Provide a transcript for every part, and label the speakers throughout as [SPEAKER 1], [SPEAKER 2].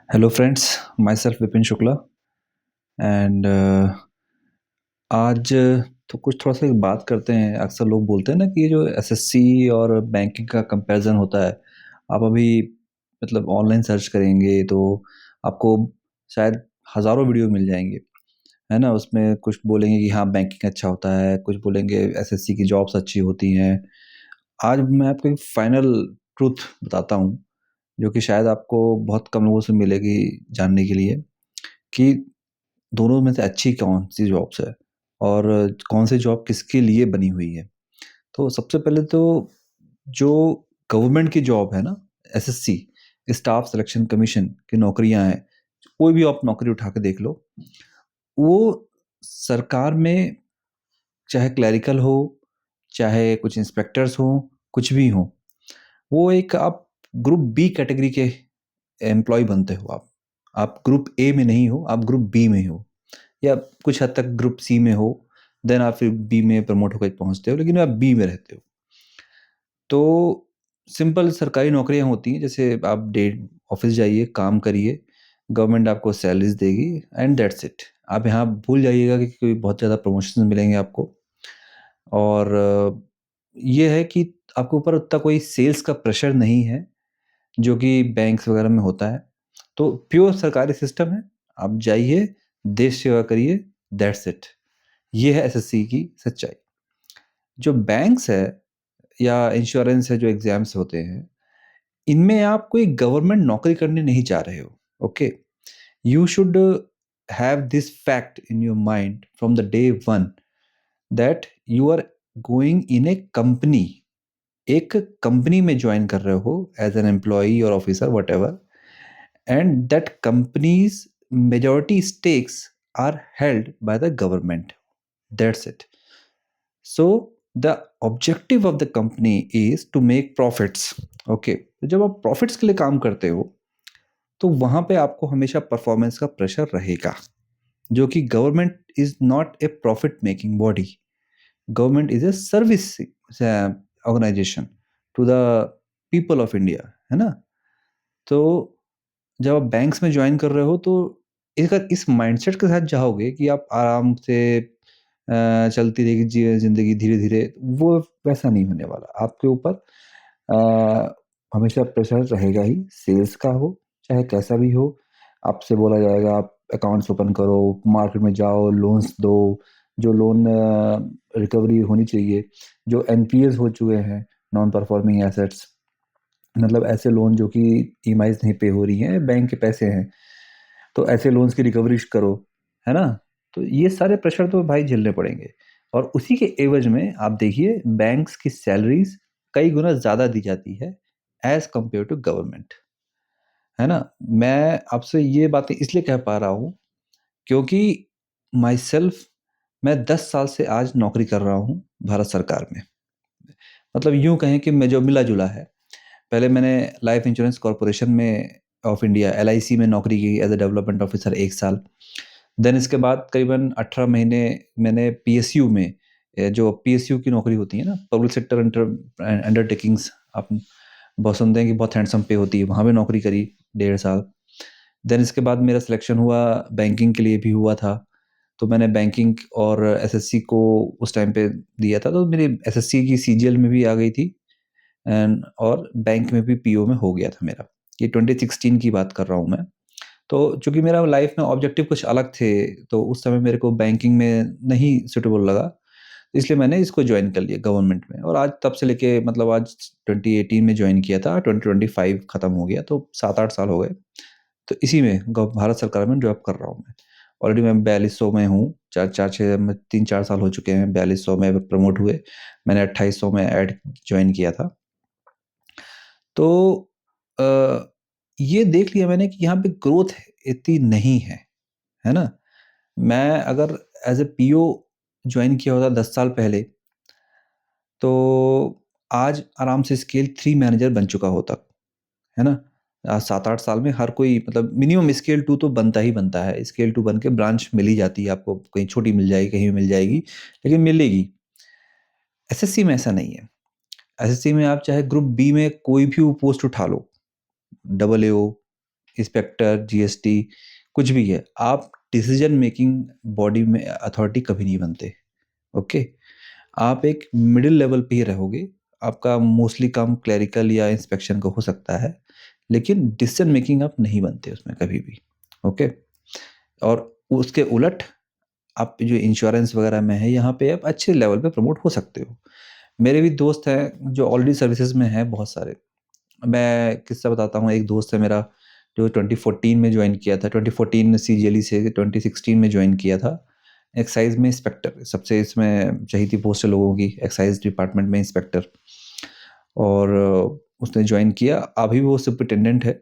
[SPEAKER 1] Hello friends, my self Vipin Shukla and आज तो कुछ थोड़ा सा बात करते हैं। अक्सर लोग बोलते हैं ना कि ये जो एसएससी और बैंकिंग का कंपैरिजन होता है, आप अभी मतलब ऑनलाइन सर्च करेंगे तो आपको शायद हज़ारों वीडियो मिल जाएंगे, है ना। उसमें कुछ बोलेंगे कि हाँ बैंकिंग अच्छा होता है, कुछ बोलेंगे एसएससी की जॉब्स अच्छी होती हैं। आज मैं आपको एक फाइनल ट्रूथ बताता हूँ, जो कि शायद आपको बहुत कम लोगों से मिलेगी जानने के लिए, कि दोनों में से अच्छी कौन-सी जॉब्स है और कौन सी जॉब किसके लिए बनी हुई है। तो सबसे पहले तो जो गवर्नमेंट की जॉब है ना, एसएससी, स्टाफ सिलेक्शन कमीशन की नौकरियाँ हैं, कोई भी आप नौकरी उठा के देख लो, वो सरकार में चाहे क्लरिकल हो, चाहे कुछ इंस्पेक्टर्स हों, कुछ भी हों, वो एक आप ग्रुप बी कैटेगरी के एम्प्लॉयी बनते हो आप। आप ग्रुप ए में नहीं हो, आप ग्रुप बी में हो, या कुछ हद तक ग्रुप सी में हो, देन आप फिर बी में प्रमोट होकर पहुंचते हो, लेकिन आप बी में रहते हो। तो सिंपल सरकारी नौकरियां होती हैं, जैसे आप डे ऑफिस जाइए, काम करिए, गवर्नमेंट आपको सैलरीज देगी एंड दैट्स इट। आप यहाँ भूल जाइएगा कि कोई बहुत ज़्यादा प्रमोशन मिलेंगे आपको। और ये है कि आपके ऊपर उतना कोई सेल्स का प्रेशर नहीं है, जो कि बैंक्स वगैरह में होता है। तो प्योर सरकारी सिस्टम है, आप जाइए, देश सेवा करिए, दैट्स इट। ये है एसएससी की सच्चाई। जो बैंक्स है या इंश्योरेंस है, जो एग्जाम्स होते हैं, इनमें आप कोई गवर्नमेंट नौकरी करने नहीं जा रहे हो। Okay, you should have this fact in your mind from the day one, that you are going in a company. एक कंपनी में ज्वाइन कर रहे हो एज एन एम्प्लॉई और officer whatever, and that company's majority stakes are held by the government, that's it. So the objective of the company is to make profits. Okay, तो जब आप profits के लिए काम करते हो, तो वहां पे आपको हमेशा परफॉर्मेंस का प्रेशर रहेगा, जो कि government is not a profit making body. Government is a service organisation to the people of India, है ना। तो जब आप बैंक्स में ज्वाइन कर रहे हो, तो अगर इस माइंडसेट के साथ जाओगे कि आप आराम से चलती रहेगी ज़िंदगी धीरे-धीरे, वो वैसा नहीं होने वाला। आपके ऊपर हमेशा प्रेशर रहेगा ही, सेल्स का हो, चाहे कैसा भी हो। आपसे बोला जाएगा आप अकाउंट्स ओपन करो, मार्केट में जाओ, लोन्स दो, जो लोन रिकवरी होनी चाहिए, जो एनपीएस हो चुके हैं, नॉन परफॉर्मिंग एसेट्स, मतलब ऐसे लोन जो कि ईएमआईज़ नहीं पे हो रही हैं, बैंक के पैसे हैं, तो ऐसे लोन्स की रिकवरी करो, है ना? तो ये सारे प्रेशर तो भाई झेलने पड़ेंगे। और उसी के एवज में आप देखिए, बैंक्स की सैलरीज़ कई गुना ज़्यादा दी जाती है एज़ कंपेयर टू गवर्नमेंट, है ना? मैं आपसे ये बातें इसलिए कह पा रहा हूँ, क्योंकि माई सेल्फ, मैं 10 साल से आज नौकरी कर रहा हूँ भारत सरकार में। मतलब यूँ कहें कि मैं जो मिला-जुला है। पहले मैंने लाइफ इंश्योरेंस कॉर्पोरेशन में ऑफ इंडिया, एलआईसी में नौकरी की एज अ डेवलपमेंट ऑफिसर 1 साल। देन इसके बाद करीबन 18 महीने मैंने पीएसयू में, जो पीएसयू की नौकरी होती है ना, पब्लिक सेक्टर अंडरटेकिंग्स, आप बहुत सुनते हैं कि बहुत हैंडसम पे होती है, वहाँ पे नौकरी करी 1.5 साल। देन इसके बाद मेरा सिलेक्शन हुआ, बैंकिंग के लिए भी हुआ था, तो मैंने बैंकिंग और एसएससी को उस टाइम पे दिया था, तो मेरी एसएससी की सीजीएल में भी आ गई थी, एंड और बैंक में भी पीओ में हो गया था मेरा। ये 2016 की बात कर रहा हूँ मैं। तो चूँकि मेरा लाइफ में ऑब्जेक्टिव कुछ अलग थे, तो उस समय मेरे को बैंकिंग में नहीं सूटेबल लगा, इसलिए मैंने इसको जॉइन कर लिया गवर्नमेंट में। और आज तब से लेके मतलब आज 2018 में जॉइन किया था, 2025 खत्म हो गया, तो 7-8 साल हो गए। तो इसी में भारत सरकार में जॉब कर रहा हूँ मैं। ऑलरेडी मैं 4200 में हूँ, 3-4 साल हो चुके हैं, 4200 में प्रमोट हुए। मैंने 2800 में ऐड जॉइन किया था। तो अ, ये देख लिया मैंने कि यहाँ पे ग्रोथ इतनी नहीं है ना? मैं अगर एज़ अ पीओ जॉइन किया होता 10 साल पहले, तो आज आराम से स्केल 3 मैनेजर बन चुका होता, है ना? 7-8 साल में हर कोई मतलब मिनिमम स्केल 2 तो बनता ही बनता है। स्केल 2 बन के ब्रांच मिल ही जाती है आपको, कहीं छोटी मिल जाएगी, कहीं भी मिल जाएगी, लेकिन मिलेगी। एसएससी में ऐसा नहीं है। एसएससी में आप चाहे ग्रुप बी में कोई भी पोस्ट उठा लो, डबल एओ, इंस्पेक्टर, जीएसटी, कुछ भी है, आप डिसीजन मेकिंग बॉडी में अथॉरिटी कभी नहीं बनते। ओके, आप एक मिडिल लेवल पे ही रहोगे। आपका मोस्टली काम क्लरिकल या इंस्पेक्शन का हो सकता है, लेकिन डिसीजन मेकिंग आप नहीं बनते उसमें कभी भी। ओके, और उसके उलट आप जो इंश्योरेंस वगैरह में है, यहाँ पे आप अच्छे लेवल पे प्रमोट हो सकते हो। मेरे भी दोस्त हैं जो ऑलरेडी सर्विसेज में हैं बहुत सारे। मैं किस्सा बताता हूँ, एक दोस्त है मेरा जो 2014 में ज्वाइन किया था, 2014 में सीजीएलई से 2016 में ज्वाइन किया था। एक्साइज में इंस्पेक्टर, सबसे इसमें चाहिए थी पोस्ट लोगों की, एक्साइज डिपार्टमेंट में इंस्पेक्टर। और उसने ज्वाइन किया, अभी वो सुपरिटेंडेंट है,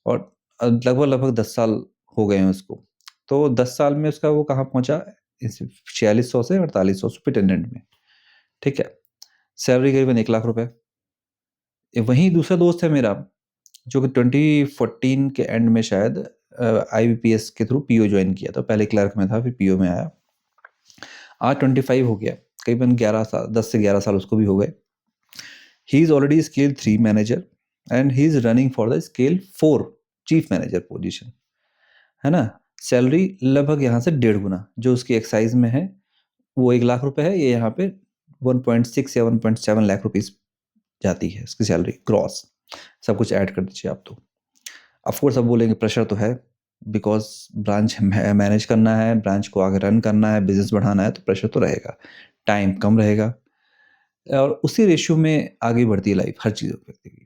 [SPEAKER 1] और लगभग लगभग 10 साल हो गए हैं उसको। तो 10 साल में उसका वो कहाँ पहुंचा, 4600 से 4800 सुपरिटेंडेंट में। ठीक है, सैलरी करीबन 1 लाख रुपए। वहीं दूसरा दोस्त है मेरा जो कि 2014 के एंड में शायद आईबीपीएस के थ्रू पीओ ज्वाइन किया था। पहले क्लर्क में था, फिर पीओ में आया। आज 25 हो गया, करीबन 11 साल, 10 से 11 साल उसको भी हो गए। He is already scale 3 manager and he is running for the scale 4 chief manager position, है ना। सैलरी लगभग यहाँ से 1.5 गुना जो उसकी एक्साइज में है, वो 1 लाख रुपए है, ये यहाँ पे 1.6 या 1.7 लाख रुपीज जाती है इसकी सैलरी क्रॉस। सब कुछ ऐड कर दीजिए आप तो। ऑफकोर्स अब बोलेंगे प्रेशर तो है, बिकॉज ब्रांच मैनेज करना है, ब्रांच को आगे रन करना है, बिजनेस बढ़ाना है, तो प्रेशर तो रहेगा, टाइम कम रहेगा, और उसी रेशियो में आगे बढ़ती है लाइफ हर चीज़ व्यक्ति की।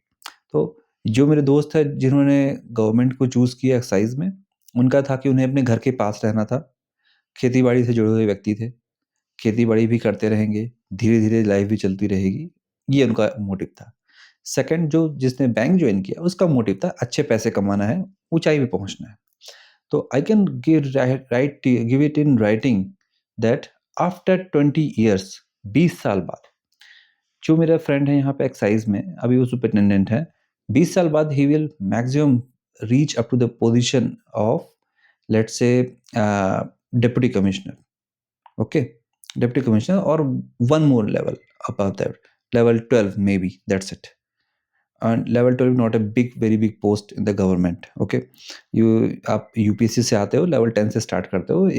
[SPEAKER 1] तो जो मेरे दोस्त है जिन्होंने गवर्नमेंट को चूज़ किया एक्साइज में, उनका था कि उन्हें अपने घर के पास रहना था, खेती बाड़ी से जुड़े हुए व्यक्ति थे, खेती बाड़ी भी करते रहेंगे, धीरे धीरे लाइफ भी चलती रहेगी, ये उनका मोटिव था। सेकंड, जो जिसने बैंक ज्वाइन किया उसका मोटिव था अच्छे पैसे कमाना है, ऊंचाई पे पहुंचना है। तो I can give it in writing that after 20 years, 20 साल बाद, जो मेरा फ्रेंड है यहाँ पे एक्साइज में, अभी वो सुपरिटेंडेंट है, 20 साल बाद he will maximum reach up to the position of, let's say, deputy commissioner. Okay, deputy commissioner, और one more level above that, level 12 maybe, that's it. And level 12 not a big, very big post in the government. Okay, आप UPSC से आते हो, level 10 से start करते हो,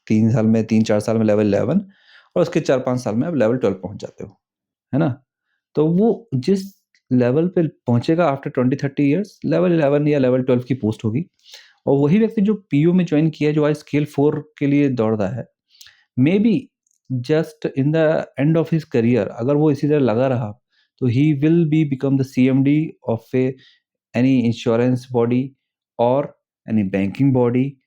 [SPEAKER 1] 3 साल में, 3-4 साल में लेवल 11, और उसके 4-5 साल में आप लेवल 12 पहुंच जाते हो, है ना। तो वो जिस लेवल पे पहुंचेगा आफ्टर 20-30 ईयर्स, लेवल 11 या लेवल 12 की पोस्ट होगी। और वही व्यक्ति जो पीयू में ज्वाइन किया, जो आज स्केल 4 के लिए दौड़ रहा है, may be just in the end of his career, अगर वो इसी तरह लगा रहा, तो he will be become the CMD of A any insurance body or any banking body.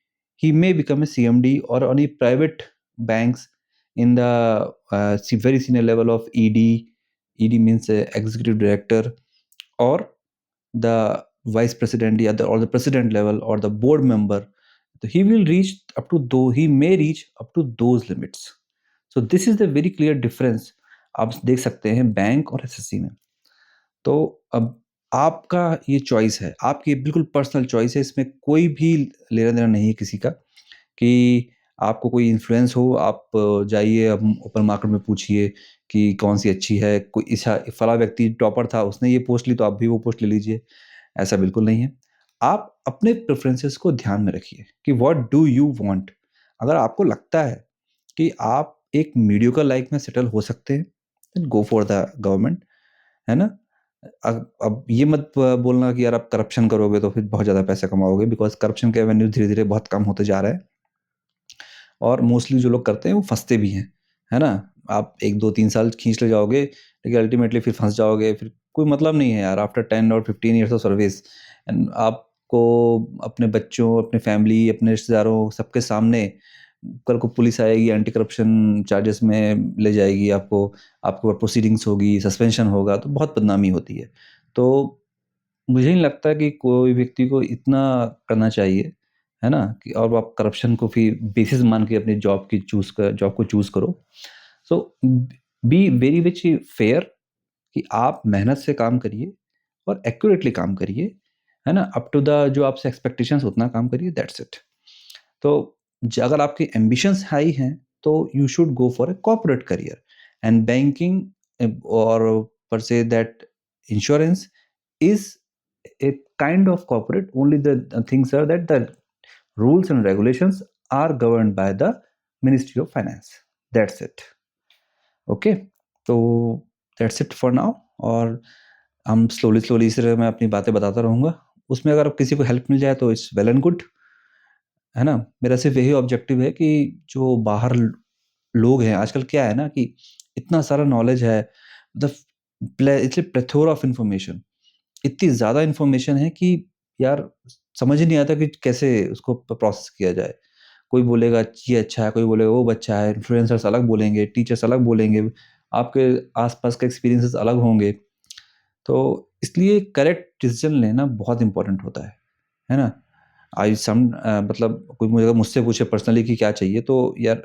[SPEAKER 1] He may become a CMD or any private banks in the very senior level of ED. ED means executive director, or the vice president, or the president level, or the board member. So he will reach up to those, he may reach up to those limits. So this is the very clear difference आप देख सकते हैं bank और SSC में। तो अब आपका ये चॉइस है, आपकी बिल्कुल पर्सनल चॉइस है, इसमें कोई भी लेना-देना नहीं है किसी का, कि आपको कोई इन्फ्लुएंस हो, आप जाइए अब ओपन मार्केट में पूछिए कि कौन-सी अच्छी है, कोई इसा फलाँ व्यक्ति टॉपर था, उसने ये पोस्ट ली तो आप भी वो पोस्ट ले लीजिए, ऐसा बिल्कुल नहीं है। आप अपने प्रेफ़रेंसेस को ध्यान में रखिए कि व्हाट डू यू वांट? अगर आपको लगता है कि आप एक मीडियोकर लाइफ़ में सेटल हो सकते हैं, then go for the government, है ना? अब ये मत बोलना कि यार आप करप्शन करोगे तो फिर बहुत ज़्यादा पैसा कमाओगे, बिकॉज़ करप्शन के एवेन्यू धीरे-धीरे बहुत कम होते जा रहा है, और मोस्टली जो लोग करते हैं वो फँसते भी हैं, है ना? आप 1, 2, 3 साल खींच ले जाओगे, लेकिन अल्टीमेटली फिर फँस जाओगे, फिर कोई मतलब नहीं है यार। आफ्टर 10 और 15 ईयर्स ऑफ सर्विस, एंड आपको अपने बच्चों, अपने फैमिली, अपने रिश्तेदारों, सबके सामने कल को पुलिस आएगी, एंटी करप्शन चार्जेस में ले जाएगी आपको, आपके ऊपर प्रोसीडिंग्स होगी, सस्पेंशन होगा, तो बहुत बदनामी होती है। तो मुझे नहीं लगता कि कोई व्यक्ति को इतना करना चाहिए, है ना? कि और आप करप्शन को फिर बेसिस मान के अपनी जॉब को चूज़ करो। सो बी वेरी मच फेयर, कि आप मेहनत से काम करिए और एक्यूरेटली काम करिए, है ना? अप टू द जो आपसे एक्सपेक्टेशंस उतना काम करिए, दैट्स इट। तो अगर आपकी एम्बिशंस हाई हैं, तो you should go for a corporate career, and banking और पर say that insurance is a kind of corporate, only the things are that the rules and regulations are governed by the Ministry of Finance. That's it. Okay, तो that's it for now. और हम slowly इस तरह मैं अपनी बातें बताता रहूँगा। उसमें अगर किसी को हेल्प मिल जाए तो इट्स वेल एंड गुड, है ना? मेरा सिर्फ यही ऑब्जेक्टिव है कि जो बाहर लोग हैं, आजकल क्या है ना कि इतना सारा नॉलेज है, मतलब it's a plethora of information. इतनी ज़्यादा इन्फॉर्मेशन है कि यार समझ ही नहीं आता कि कैसे उसको प्रोसेस किया जाए। कोई बोलेगा ये अच्छा है, कोई बोलेगा वो अच्छा है, इन्फ्लुएंसर्स अलग बोलेंगे, टीचर्स अलग बोलेंगे, आपके आस-पास के एक्सपीरियंसेस अलग होंगे। तो इसलिए करेक्ट डिसीज़न लेना बहुत इम्पोर्टेंट होता है ना? मतलब कोई मुझे अगर मुझसे पूछे पर्सनली कि क्या चाहिए, तो यार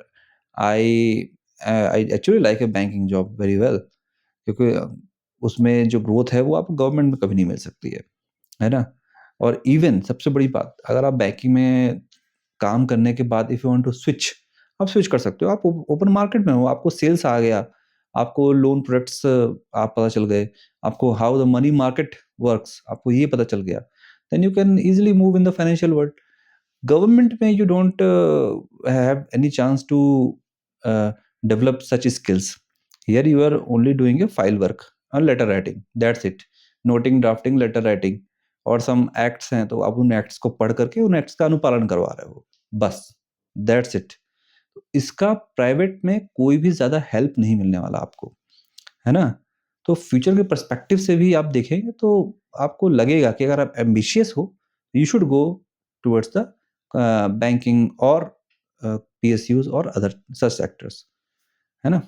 [SPEAKER 1] I I actually like a banking job very well, क्योंकि उसमें जो ग्रोथ है वो आपको गवर्नमेंट में कभी नहीं मिल सकती है ना? और इवन सबसे बड़ी बात, अगर आप बैंकिंग में काम करने के बाद if you want to switch, आप स्विच कर सकते हो। आप ओपन मार्केट में हो, आपको सेल्स आ गया, आपको लोन प्रोडक्ट्स आप पता चल गए, आपको how the money market works आपको ये पता चल गया, then you can easily move in the financial world. Government में you don't have any chance to develop such skills. Here you are only doing a file work और letter writing, that's it. Noting, drafting, letter writing और some acts हैं, तो आप उन acts को पढ़ करके उन एक्ट्स का अनुपालन करवा रहे हो, बस, दैट्स इट। इसका प्राइवेट में कोई भी ज़्यादा हेल्प नहीं मिलने वाला आपको, है ना? तो फ्यूचर के पर्सपेक्टिव से भी आप देखेंगे तो आपको लगेगा कि अगर आप एम्बिशियस हो, you should go towards the banking और पीएसयूज़ और अदर सच सेक्टर्स, है ना?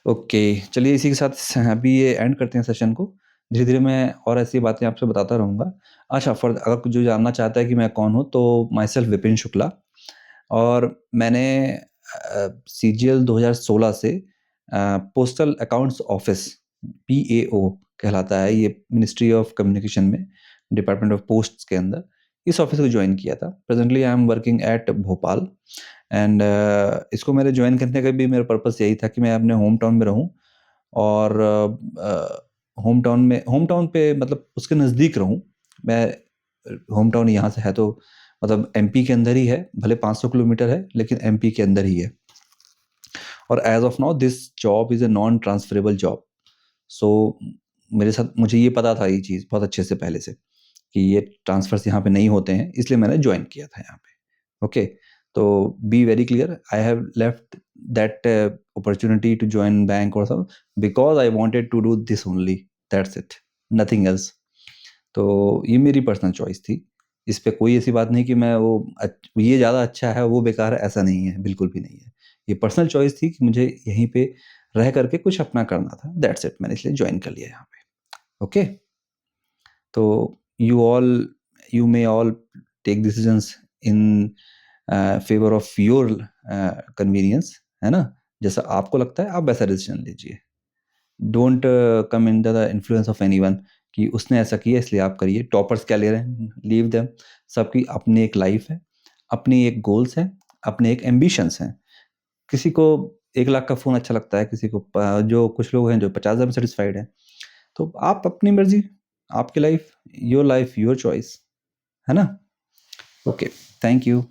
[SPEAKER 1] ओके, चलिए इसी के साथ अभी ये एंड करते हैं सेशन को। धीरे-धीरे मैं और ऐसी बातें आपसे बताता रहूँगा। अच्छा, अगर कोई जो जानना चाहता है कि मैं कौन हूँ, तो माई सेल्फ विपिन शुक्ला, और मैंने सीजीएल 2016 से पोस्टल अकाउंट्स ऑफिस, पीएओ कहलाता है ये, मिनिस्ट्री ऑफ कम्युनिकेशन में, डिपार्टमेंट ऑफ पोस्ट्स के अंदर, इस ऑफिस को ज्वाइन किया था। Presently I am working at Bhopal and इसको मेरे ज्वाइन करने का भी मेरा पर्पस यही था कि मैं अपने होम टाउन में रहूँ और होम टाउन पे मतलब उसके नज़दीक रहूँ। मैं होम टाउन यहाँ से है तो मतलब एमपी के अंदर ही है, भले 500 किलोमीटर है लेकिन एमपी के अंदर ही है। और as of now this job is a non transferable job. So मेरे साथ, मुझे ये पता था ये चीज़ बहुत अच्छे से पहले से कि ये ट्रांसफर्स यहाँ पे नहीं होते हैं, इसलिए मैंने ज्वाइन किया था यहाँ पे। ओके, तो be very clear, I have left that opportunity to join bank और सब because I wanted to do this only, that's it, nothing else. तो ये मेरी पर्सनल चॉइस थी। इस पे कोई ऐसी बात नहीं कि मैं वो ये ज़्यादा अच्छा है वो बेकार है, ऐसा नहीं है, बिल्कुल भी नहीं है। ये पर्सनल चॉइस थी कि मुझे यहीं पे रह करके कुछ अपना करना था, दैट्स इट, मैंने इसलिए ज्वाइन कर लिया यहाँ पे। ओके, तो you may all take decisions in favour of your convenience, है ना? जैसा आपको लगता है आप वैसा डिसीजन लीजिए। Don't come in the influence of anyone कि उसने ऐसा किया इसलिए आप करिए। टॉपर्स क्या ले रहे हैं, लीव देम। सबकी अपनी एक लाइफ है, अपनी एक गोल्स हैं, अपने एक एम्बिशंस हैं। किसी को 1 लाख का फ़ोन अच्छा लगता है, किसी को जो कुछ लोग हैं जो 50,000 में सेटिस्फाइड हैं। तो आप अपनी मर्ज़ी, आपकी लाइफ, योर चॉइस, है ना? Okay, thank you.